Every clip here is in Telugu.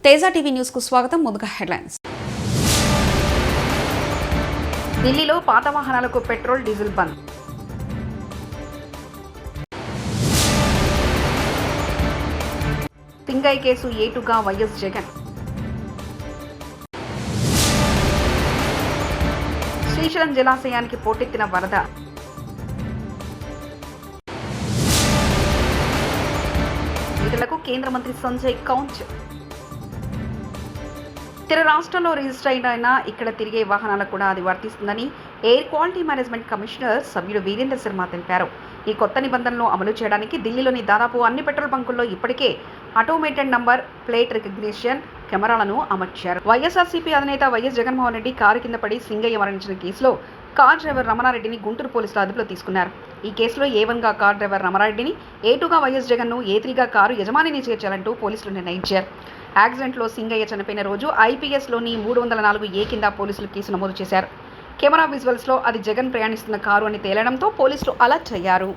తేజ టీవీ న్యూస్ కు స్వాగతం. ముందుగా హెడ్లైన్స్. ఢిల్లీలో పాత వాహనాలకు పెట్రోల్ డీజిల్ బంద్. సింగై కేసు ఏటుగా వైఎస్ జగన్. శ్రీశైలం జలాశయానికి పోటెత్తిన వరద. వీరులకు కేంద్ర మంత్రి సంజయ్ కౌంచ్. ఇతర రాష్ట్రాల్లో రిజిస్టర్ అయినా ఇక్కడ తిరిగే వాహనాలకు కూడా అది వర్తిస్తుందని ఎయిర్ క్వాలిటీ మేనేజ్మెంట్ కమిషనర్ సభ్యుడు వీరేంద్ర శర్మ తెలిపారు. ఈ కొత్త నిబంధనలు అమలు చేయడానికి ఢిల్లీలోని దాదాపు అన్ని పెట్రోల్ బంకుల్లో ఇప్పటికే ఆటోమేటెడ్ నంబర్ ప్లేట్ రికగ్నిషన్ కెమెరాలను అమర్చారు. వైఎస్ఆర్సీపీ అధినేత వైఎస్ జగన్మోహన్ రెడ్డి కారు కింద పడి సింగయ్య మరణించిన కేసులో కార్ డ్రైవర్ రమణారెడ్డిని గుంటూరు పోలీసులు అదుపులో తీసుకున్నారు. ఈ కేసులో A1గా కార్ డ్రైవర్ రమణారెడ్డిని, A2గా వైఎస్ జగన్ను, A3గా కారు యజమానిని చేర్చాలంటూ పోలీసులు నిర్ణయించారు. యాక్సిడెంట్లో సింగయ్య చనిపోయిన రోజు IPSలోని 304A కింద పోలీసులు కేసు నమోదు చేశారు. కెమెరా విజువల్స్లో అది జగన్ ప్రయాణిస్తున్న కారు అని తేలడంతో పోలీసులు అలర్ట్ అయ్యారు.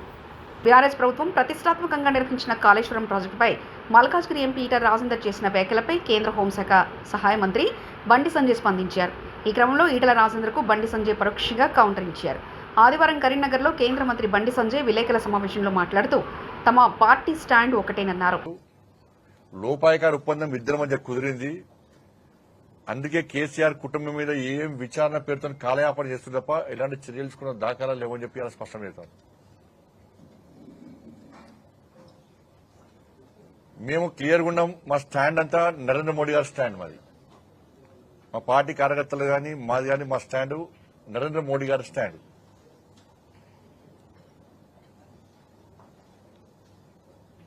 బీఆర్ఎస్ ప్రభుత్వం ప్రతిష్టాత్మకంగా నిర్వహించిన కాళేశ్వరం ప్రాజెక్టుపై మల్కాజ్గిరి ఎంపీ ఈటల రాజేందర్ చేసిన వ్యాఖ్యలపై కేంద్ర హోంశాఖ సహాయ మంత్రి బండి సంజయ్ స్పందించారు. ఈ క్రమంలో ఈటల రాజేందర్కు బండి సంజయ్ పరోక్షంగా కౌంటర్ ఇచ్చారు. ఆదివారం కరీంనగర్లో కేంద్ర మంత్రి బండి సంజయ్ విలేకరుల సమావేశంలో మాట్లాడుతూ తమ పార్టీ స్టాండ్ ఒకటేనన్నారు. లోపాయకార ఒప్పందం ఇద్దరి మధ్య కుదిరింది. అందుకే కేసీఆర్ కుటుంబం మీద ఏం విచారణ పేరుతో కాలయాపన చేస్తుంది తప్ప ఎలాంటి చర్యలు తీసుకున్న దాఖలాలు లేవని చెప్పి అలా స్పష్టం చేస్తాం. మేము క్లియర్గా ఉన్నాం. మా స్టాండ్ అంతా నరేంద్ర మోడీ గారి స్టాండ్. మాది, మా పార్టీ కార్యకర్తలు కానీ మాది కానీ మా స్టాండ్ నరేంద్ర మోడీ గారి స్టాండ్.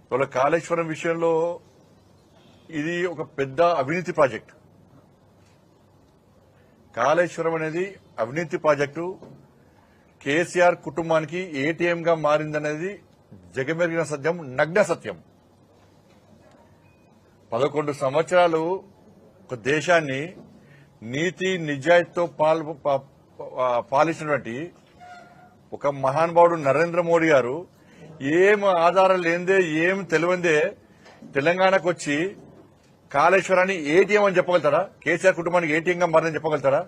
ఇవాళ కాళేశ్వరం విషయంలో ఇది ఒక పెద్ద అవినీతి ప్రాజెక్టు. కాళేశ్వరం అనేది అవినీతి ప్రాజెక్టు. కేసీఆర్ కుటుంబానికి ATMగా మారిందనేది జగమెరిగిన సత్యం, నగ్న సత్యం. 11 సంవత్సరాలు ఒక దేశాన్ని నీతి నిజాయితీతో పాలించినటువంటి ఒక మహానుభావుడు నరేంద్ర మోడీ గారు ఏం ఆధారం లేనిదే, ఏం తెలియందే తెలంగాణకు వచ్చి కాళేశ్వరాన్ని ATM అని చెప్పగలుగుతారా? కేసీఆర్ కుటుంబానికి ATMగా మారని చెప్పగలుగుతారా?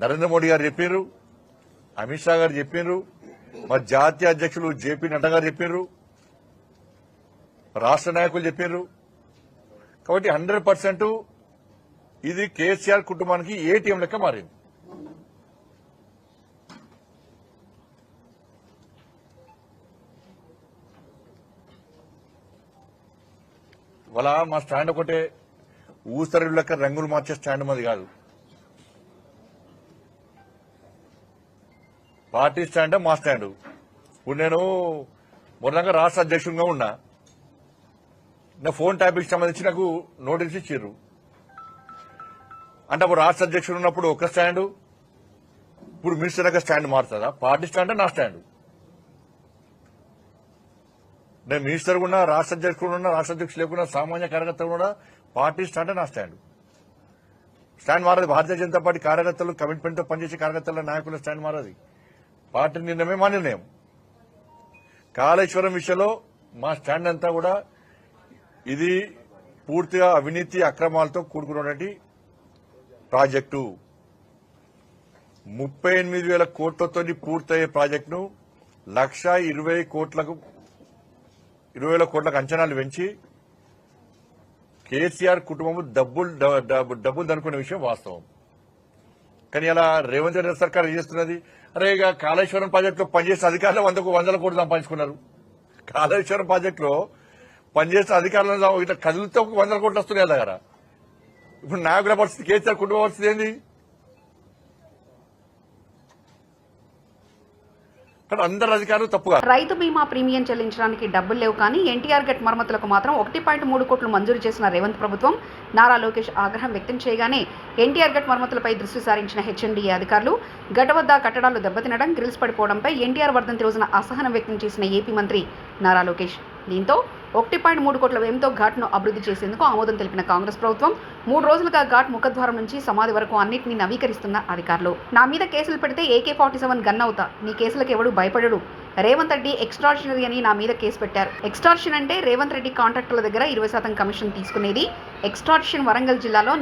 నరేంద్ర మోడీ గారు చెప్పినారు, అమిత్ షా గారు చెప్పినారు, మా జాతీయ అధ్యక్షులు JP నడ్డా గారు చెప్పినారు, రాష్ట్ర నాయకులు చెప్పారు. కాబట్టి 100% ఇది కేసీఆర్ కుటుంబానికి ATM లెక్క మారింది. వాళ్ళ మా స్టాండ్ ఒకటే, ఊసరి లెక్క రంగులు మార్చే స్టాండ్ మాది కాదు. పార్టీ స్టాండ్ మా స్టాండ్. ఇప్పుడు నేను మొదలంగా రాష్ట్ర అధ్యక్షుడిగా ఉన్నా. నా ఫోన్ ట్యాపింగ్ సంబంధించి నాకు నోటీస్ ఇచ్చారు. అంటే అప్పుడు రాష్ట్ర అధ్యక్షుడు ఉన్నప్పుడు ఒక స్టాండు, ఇప్పుడు మినిస్టర్ దగ్గర స్టాండ్ మారుతుందా? పార్టీ స్టాండ్ నా స్టాండ్. నేను మినిస్టర్ కూడా, రాష్ట్ర అధ్యక్షుడు ఉన్నా, రాష్ట్ర అధ్యక్షుడు లేకున్నా, సామాన్య కార్యకర్తలు కూడా పార్టీ స్టాండ్ నా స్టాండ్. స్టాండ్ మారదు. భారతీయ జనతా పార్టీ కార్యకర్తలు, కమిట్మెంట్ తో పనిచేసే కార్యకర్తల నాయకుల స్టాండ్ మారది. పార్టీ నిర్ణయమే మా నిర్ణయం. కాళేశ్వరం విషయంలో మా స్టాండ్ అంతా కూడా ఇది పూర్తిగా అవినీతి అక్రమాలతో కూడుకున్నటువంటి ప్రాజెక్టు. 38,000 కోట్లతో పూర్తయ్యే ప్రాజెక్టును 1,20,000 కోట్లకు అంచనాలు పెంచి కేసీఆర్ కుటుంబం డబ్బులు దనుకునే విషయం వాస్తవం. కానీ అలా రేవంత్ రెడ్డి సర్కార్ ఏం చేస్తున్నది? అరే ఇక కాళేశ్వరం ప్రాజెక్టులో పనిచేసిన అధికారులు 100 కోట్లు సంపాదించుకున్నారు. కాళేశ్వరం ప్రాజెక్టులో పనిచేసిన అధికారులను ఇట్లా కదులుతో 100 కోట్లు వస్తున్నాయి దగ్గర. ఇప్పుడు నాయకుల పరిస్థితి, కేసీఆర్ కుటుంబ పరిస్థితి ఏంది? అందరు అధికారులు తప్పుగా. రైతు బీమా ప్రీమియం చెల్లించడానికి డబ్బులు లేవు కానీ ఎన్టీఆర్ గట్ మరమ్మతులకు మాత్రం 1.3 కోట్లు మంజూరు చేసిన రేవంత్ ప్రభుత్వం. నారా లోకేష్ ఆగ్రహం వ్యక్తం చేయగానే ఎన్టీఆర్ గట్ మరమ్మతులపై దృష్టి సారించిన HMDA అధికారులు గట్ వద్ద కట్టడాలు దెబ్బతినడం, గ్రిల్స్ పడిపోవడంపై ఎన్టీఆర్ వర్ధంతి రోజున అసహనం వ్యక్తం చేసిన AP మంత్రి నారా లోకేష్. దీంతో 1.3 కోట్ల వ్యయంతో ఘాట్ను అభివృద్ధి చేసేందుకు ఆమోదం తెలిపిన కాంగ్రెస్ ప్రభుత్వం 3 రోజులుగా ఘాట్ ముఖద్వారం నుంచి సమాధి వరకు అన్నింటినీ నవీకరిస్తున్న అధికారులు. నా మీద కేసులు పెడితే AK-47 గన్ అవుతా, నీ కేసులకు ఎవడు భయపడడు, రేవంత్ రెడ్డి ఎక్స్ట్రార్షనరీ అని నా మీద కేసు పెట్టారు. ఎక్స్టార్షన్ అంటే రేవంత్ రెడ్డి కాంట్రాక్టర్ల దగ్గర 20% కమిషన్ తీసుకునేది. ఎక్స్టార్షన్ వరంగల్ జిల్లాలో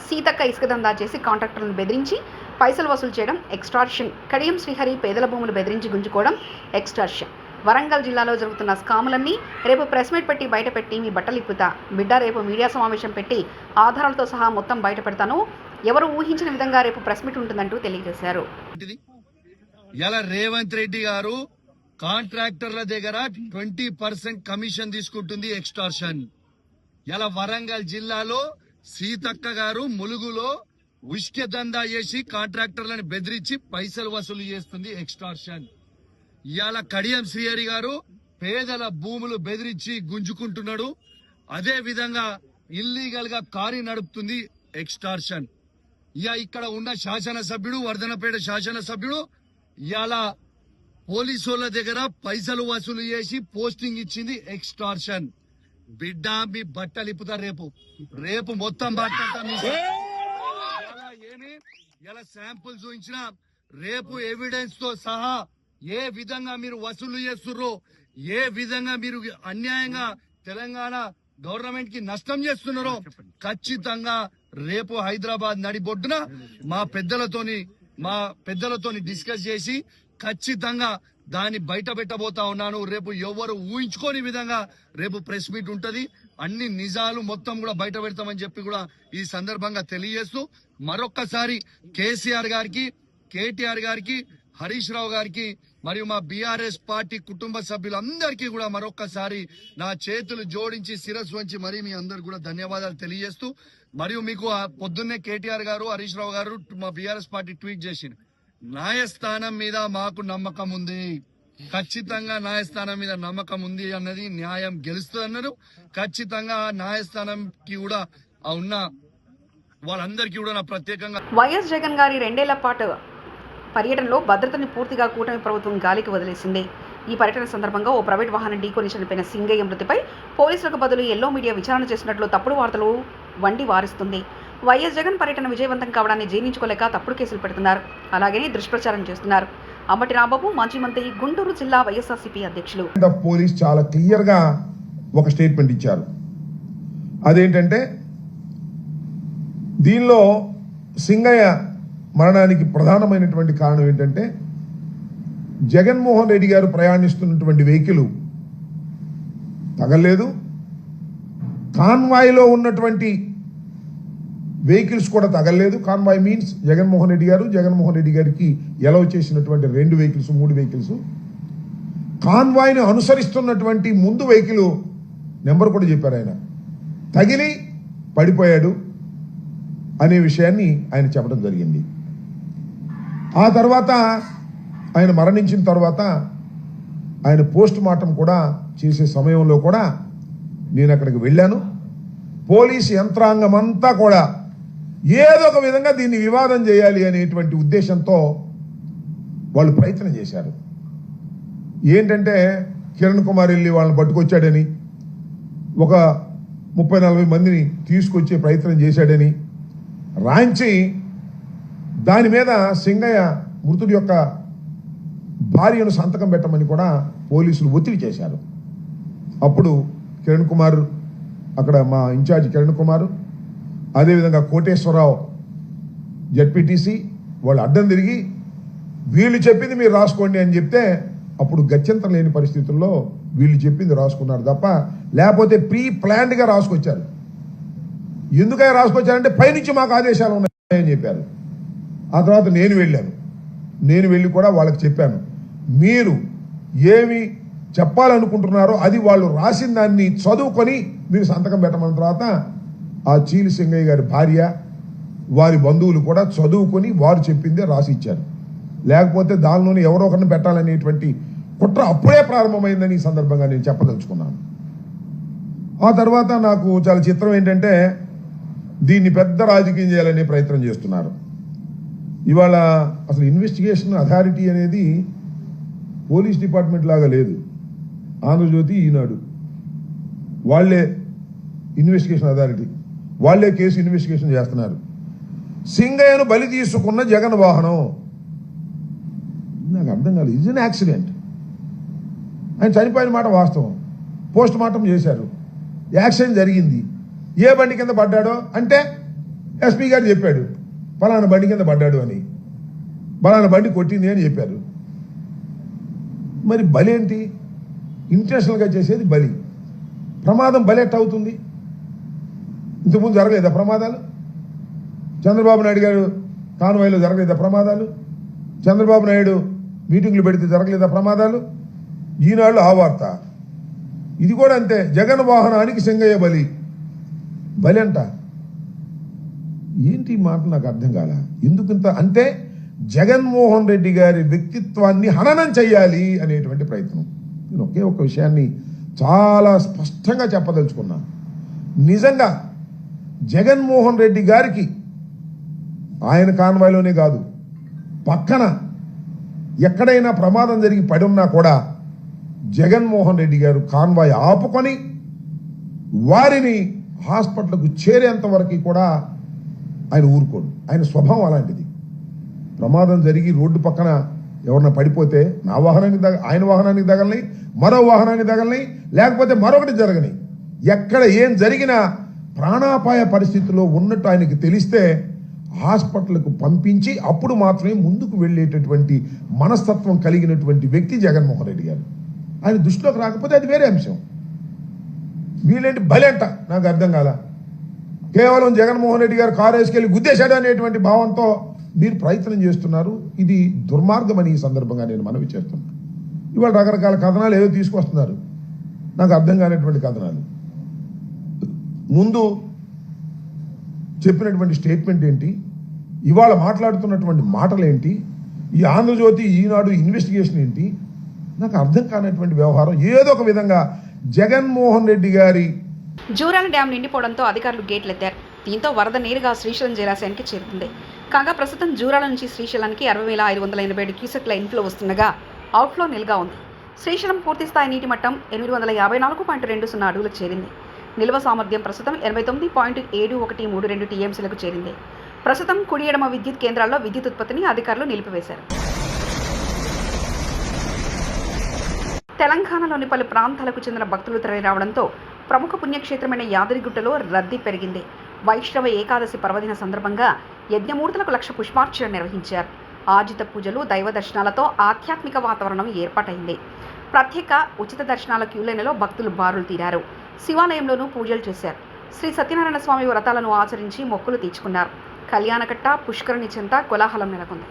సీతక్క ఇసుక దందా చేసి కాంట్రాక్టర్లను బెదిరించి పైసలు వసూలు చేయడం ఎక్స్టార్షన్. కడియం శ్రీహరి పేదల భూములు బెదిరించి గుంజుకోవడం ఎక్స్టార్షన్. వరంగల్ జిల్లాలో జరుగుతున్న స్కాములన్నీ రేపు ప్రెస్ మీట్ పెట్టి బయటపెట్టి మీ బట్టలు ఇప్పుతా బిడ్డ, రేపు మీడియా సమావేశం పెట్టి ఆధారాలతో సహా మొత్తం బయట పెడతాను. ఎవరు ఊహించిన విధంగా రేపు ప్రెస్ మీట్ ఉంటుందంటూ తెలియజేశారు. ఇలా రేవంత్ రెడ్డి గారు కాంట్రాక్టర్ల దగ్గర 20% కమిషన్ తీసుకుంటుంది ఎక్స్టార్షన్. ఇలా వరంగల్ జిల్లాలో సీతక్క గారు ములుగులో ఉష్కె దందా చేసి కాంట్రాక్టర్లను బెదిరించి పైసలు వసూలు చేస్తుంది ఎక్స్టార్షన్. ఇవాళ కడియం శ్రీహరి గారు పేదల భూములు బెదిరించి గుంజుకుంటున్నాడు. అదే విధంగా ఇల్లీగల్ గా కారీ నడుపుతుంది ఎక్స్టార్షన్. ఇక్కడ ఉన్న శాసనసభ్యుడు, వర్ధనపేట శాసనసభ్యుడు ఇవాళ పోలీసుల దగ్గర పైసలు వసూలు చేసి పోస్టింగ్ ఇచ్చింది ఎక్స్టార్షన్. బిడ్డ, మీ బట్టలు ఇప్పుతారు రేపు మొత్తం ఇలా శాంపుల్ చూపించిన రేపు ఎవిడెన్స్ తో సహా ఏ విధంగా మీరు వసూలు చేస్తుర్రో, ఏ విధంగా మీరు అన్యాయంగా తెలంగాణ గవర్నమెంట్ కి నష్టం చేస్తున్నారో ఖచ్చితంగా రేపు హైదరాబాద్ నడిబొడ్డున మా పెద్దలతోని డిస్కస్ చేసి ఖచ్చితంగా దాన్ని బయట పెట్టబోతా ఉన్నాను. రేపు ఎవరు ఊహించుకోని విధంగా రేపు ప్రెస్ మీట్ ఉంటది. అన్ని నిజాలు మొత్తం కూడా బయట పెడతామని చెప్పి కూడా ఈ సందర్భంగా తెలియజేస్తూ మరొక్కసారి కేసీఆర్ గారికి, కేటీఆర్ గారికి, హరీష్ రావు గారికి మరియు మా బీఆర్ఎస్ పార్టీ కుటుంబ సభ్యులందరికీ కూడా మరొక్కసారి నా చేతులు జోడించి శిరస్సు వంచి మరీ మీ అందరికి కూడా ధన్యవాదాలు తెలియజేస్తూ, మరియు మీకు పొద్దున్నే కేటీఆర్ గారు, హరీష్ రావు గారు మా బీఆర్ఎస్ పార్టీ ట్వీట్ చేసింది. న్యాయస్థానం మీద మాకు నమ్మకం ఉంది, ఖచ్చితంగా న్యాయస్థానం మీద నమ్మకం ఉంది అన్నది, న్యాయం గెలుస్తుంది అన్నారు. ఖచ్చితంగా న్యాయస్థానంకి కూడా ఉన్న వాళ్ళందరికీ కూడా నా ప్రత్యేకంగా వైఎస్ జగన్ గారి 2 ఏళ్ల పాటు పర్యటనలో భద్రతని పూర్తిగా కూటమి ప్రభుత్వం గాలికి వదిలేసింది. ఈ పర్యటన సందర్భంగా ఓ ప్రైవేట్ వాహనం ఢీకొని చనిపోయిన సింగయ్య మృతిపై పోలీసులకు బదులు ఎల్లో మీడియా విచారణ చేసినట్లు తప్పుడు వార్తలు వండి వారిస్తుంది. వైఎస్ జగన్ పర్యటన విజయవంతం కావడాన్ని జీర్ణించుకోలేక తప్పుడు కేసులు పెడుతున్నారు. అలాగనే దుష్ప్రచారం చేస్తున్నారు. అంబటి రాంబాబు, మాజీ మంత్రి, గుంటూరు జిల్లా వైఎస్ఆర్సీపీ అధ్యక్షులు. పోలీస్ చాలా క్లియర్ గా ఒక స్టేట్మెంట్ ఇచ్చారు. అదేంటంటే దీనిలో సింగయ్య మరణానికి ప్రధానమైనటువంటి కారణం ఏంటంటే జగన్మోహన్ రెడ్డి గారు ప్రయాణిస్తున్నటువంటి వెహికల్ తగలేదు, కాన్వాయ్లో ఉన్నటువంటి వెహికల్స్ కూడా తగలేదు. కాన్వాయ్ మీన్స్ జగన్మోహన్ రెడ్డి గారికి ఎలవ్ చేసినటువంటి 2 వెహికల్స్, 3 వెహికల్స్. కాన్వాయ్ని అనుసరిస్తున్నటువంటి ముందు వెహికల్ నెంబర్ కూడా చెప్పారు ఆయన, తగిలి పడిపోయాడు అనే విషయాన్ని ఆయన చెప్పడం జరిగింది. ఆ తర్వాత ఆయన మరణించిన తర్వాత ఆయన పోస్ట్ మార్టం కూడా చేసే సమయంలో కూడా నేను అక్కడికి వెళ్ళాను. పోలీసు యంత్రాంగం అంతా కూడా ఏదో ఒక విధంగా దీన్ని వివాదం చేయాలి అనేటువంటి ఉద్దేశంతో వాళ్ళు ప్రయత్నం చేశారు. ఏంటంటే కిరణ్ కుమార్ వెళ్ళి వాళ్ళని పట్టుకొచ్చాడని, ఒక 30-40 మందిని తీసుకొచ్చే ప్రయత్నం చేశాడని రాయించి దాని మీద సింగయ్య మృతుడి యొక్క భార్యను సంతకం పెట్టమని కూడా పోలీసులు ఒత్తిడి చేశారు. అప్పుడు కిరణ్ కుమార్, అక్కడ మా ఇన్ఛార్జ్ కిరణ్ కుమార్, అదేవిధంగా కోటేశ్వరరావు జడ్పీటీసీ వాళ్ళు అడ్డం తిరిగి వీళ్ళు చెప్పింది మీరు రాసుకోండి అని చెప్తే అప్పుడు గత్యంతరం లేని పరిస్థితుల్లో వీళ్ళు చెప్పింది రాసుకున్నారు తప్ప, లేకపోతే ప్రీ ప్లాన్డ్గా రాసుకొచ్చారు. ఎందుకని రాసుకొచ్చారంటే పైనుంచి మాకు ఆదేశాలు ఉన్నాయని చెప్పారు. ఆ తర్వాత నేను వెళ్ళి కూడా వాళ్ళకి చెప్పాను, మీరు ఏమి చెప్పాలనుకుంటున్నారో అది వాళ్ళు రాసిన దాన్ని చదువుకొని మీరు సంతకం పెట్టమన్న తర్వాత ఆ చీలి సింగయ్య గారి భార్య, వారి బంధువులు కూడా చదువుకొని వారు చెప్పిందే రాసి ఇచ్చారు. లేకపోతే దానిలోనే ఎవరో ఒకరిని పెట్టాలనేటువంటి కుట్ర అప్పుడే ప్రారంభమైందని ఈ సందర్భంగా నేను చెప్పదలుచుకున్నాను. ఆ తర్వాత నాకు చాలా చిత్రం ఏంటంటే దీన్ని పెద్ద రాజకీయం చేయాలనే ప్రయత్నం చేస్తున్నారు. ఇవాళ అసలు ఇన్వెస్టిగేషన్ అథారిటీ అనేది పోలీస్ డిపార్ట్మెంట్ లాగా లేదు. ఆంధ్రజ్యోతి, ఈనాడు వాళ్లే ఇన్వెస్టిగేషన్ అథారిటీ, వాళ్లే కేసు ఇన్వెస్టిగేషన్ చేస్తున్నారు. సింగయ్యను బలి తీసుకున్న జగన్ వాహనం నాకు అర్థం కాలేదు. Is an accident. ఆయన చనిపోయిన మాట వాస్తవం. పోస్ట్ మార్టం చేశారు, యాక్సిడెంట్ జరిగింది. ఏ బండి కింద పడ్డాడో అంటే ఎస్పీ గారు చెప్పాడు ఫలానా బండి కింద పడ్డాడు అని, ఫలానా బండి కొట్టింది అని చెప్పారు. మరి బలి ఏంటి? ఇంటెన్షనల్గా చేసేది బలి. ప్రమాదం బలి ఎట్ట అవుతుంది? ఇంతకుముందు జరగలేదా ప్రమాదాలు? చంద్రబాబు నాయుడు గారు కాన్వాయ్లో జరగలేదా ప్రమాదాలు? చంద్రబాబు నాయుడు మీటింగ్లు పెడితే జరగలేదా ప్రమాదాలు? ఈనాళ్ళు ఆ వార్త. ఇది కూడా అంతే. జగన్ వాహనానికి సింగయ్య బలి. బలి అంట. ఏంటి మాట నాకు అర్థం కాల. ఎందుకంత అంటే జగన్మోహన్ రెడ్డి గారి వ్యక్తిత్వాన్ని హననం చెయ్యాలి అనేటువంటి ప్రయత్నం. నేను ఒకే ఒక విషయాన్ని చాలా స్పష్టంగా చెప్పదలుచుకున్నా. నిజంగా జగన్మోహన్ రెడ్డి గారికి ఆయన కాన్వాయ్లోనే కాదు, పక్కన ఎక్కడైనా ప్రమాదం జరిగి పడి ఉన్నా కూడా జగన్మోహన్ రెడ్డి గారు కాన్వాయ్ ఆపుకొని వారిని హాస్పిటల్కు చేరేంత వరకు కూడా ఆయన ఊరుకోడు. ఆయన స్వభావం అలాంటిది. ప్రమాదం జరిగి రోడ్డు పక్కన ఎవరన్నా పడిపోతే నా వాహనానికి ఆయన వాహనానికి తగలని, మరో వాహనానికి తగలని, లేకపోతే మరొకటి జరగని, ఎక్కడ ఏం జరిగినా ప్రాణాపాయ పరిస్థితిలో ఉన్నట్టు ఆయనకి తెలిస్తే హాస్పిటల్కు పంపించి అప్పుడు మాత్రమే ముందుకు వెళ్ళేటటువంటి మనస్తత్వం కలిగినటువంటి వ్యక్తి జగన్మోహన్ రెడ్డి గారు. ఆయన దృష్టిలోకి రాకపోతే అది వేరే అంశం. వీళ్ళేంటి బలి అంట నాకు అర్థం కాల. కేవలం జగన్మోహన్ రెడ్డి గారు కారు వేసుకెళ్ళి గుద్దేశాడు అనేటువంటి భావంతో మీరు ప్రయత్నం చేస్తున్నారు. ఇది దుర్మార్గమని ఈ సందర్భంగా నేను మనవి చేస్తున్నాను. ఇవాళ రకరకాల కథనాలు ఏదో తీసుకొస్తున్నారు, నాకు అర్థం కానటువంటి కథనాలు. ముందు చెప్పినటువంటి స్టేట్మెంట్ ఏంటి, ఇవాళ మాట్లాడుతున్నటువంటి మాటలు ఏంటి, ఈ ఆంధ్రజ్యోతి ఈనాడు ఇన్వెస్టిగేషన్ ఏంటి, నాకు అర్థం కానటువంటి వ్యవహారం. ఏదో ఒక విధంగా జగన్మోహన్ రెడ్డి గారి జూరాల డ్యాం నిండిపోవడంతో అధికారులు గేట్లెత్తారు. దీంతో వరద నేరుగా శ్రీశైలం జలాశయానికి చేరుతుంది. కాగా ప్రస్తుతం జూరాల నుంచి శ్రీశైలానికి 60,587 క్యూసెక్ల ఇన్ఫ్లో వస్తుండగా అవుట్ఫ్లో నిల్గా ఉంది. శ్రీశైలం పూర్తిస్థాయి నీటి మట్టం 854.20 అడుగులకు చేరింది. నిల్వ సామర్థ్యం ప్రస్తుతం 89.7132 టీఎంసీలకు చేరింది. ప్రస్తుతం కుడి ఎడమ విద్యుత్ కేంద్రాల్లో విద్యుత్ ఉత్పత్తిని అధికారులు నిలిపివేశారు. తెలంగాణలోని పలు ప్రాంతాలకు చెందిన భక్తులు తరలిరావడంతో ప్రముఖ పుణ్యక్షేత్రమైన యాదగిరిగుట్టలో రద్దీ పెరిగింది. వైష్ణవ ఏకాదశి పర్వదిన సందర్భంగా యజ్ఞమూర్తులకు 1,00,000 పుష్పార్చన నిర్వహించారు. ఆజిత పూజలు, దైవ దర్శనాలతో ఆధ్యాత్మిక వాతావరణం ఏర్పాటైంది. ప్రత్యేక ఉచిత దర్శనాల క్యూలైన్లో భక్తులు బారులు తీరారు. శివాలయంలోనూ పూజలు చేశారు. శ్రీ సత్యనారాయణ స్వామి వ్రతాలను ఆచరించి మొక్కులు తీర్చుకున్నారు. కళ్యాణకట్ట, పుష్కరిణి చెంత కోలాహలం నెలకొంది.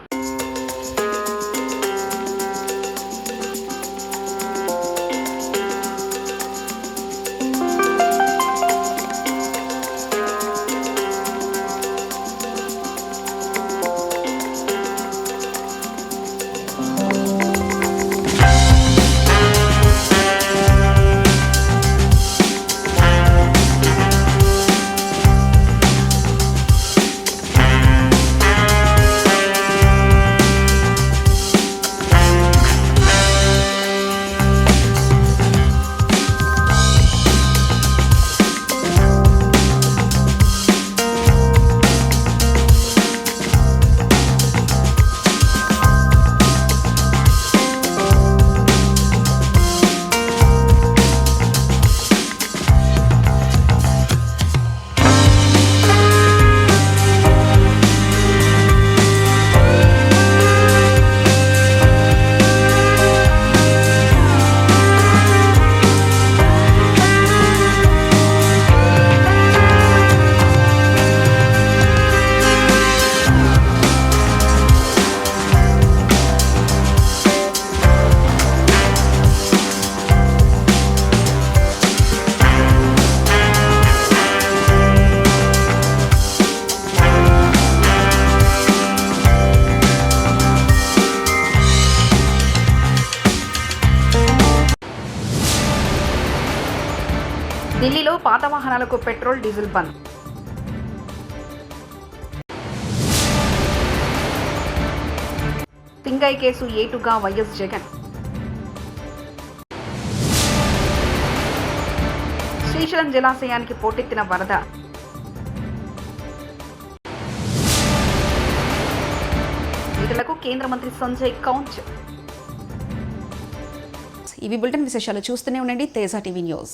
ఢిల్లీలో పాత వాహనాలకు petrol, diesel bandh. Singaiah case ఏటుగా వైఎస్ జగన్. శ్రీశైలం జలాశయానికి పోటెత్తిన వరద. నిధులకు కేంద్ర మంత్రి సంజయ్ కౌంట్. ఇవి బులెటిన్ విశేషాలు చూస్తూనే ఉండండి తేజ టీవీ న్యూస్.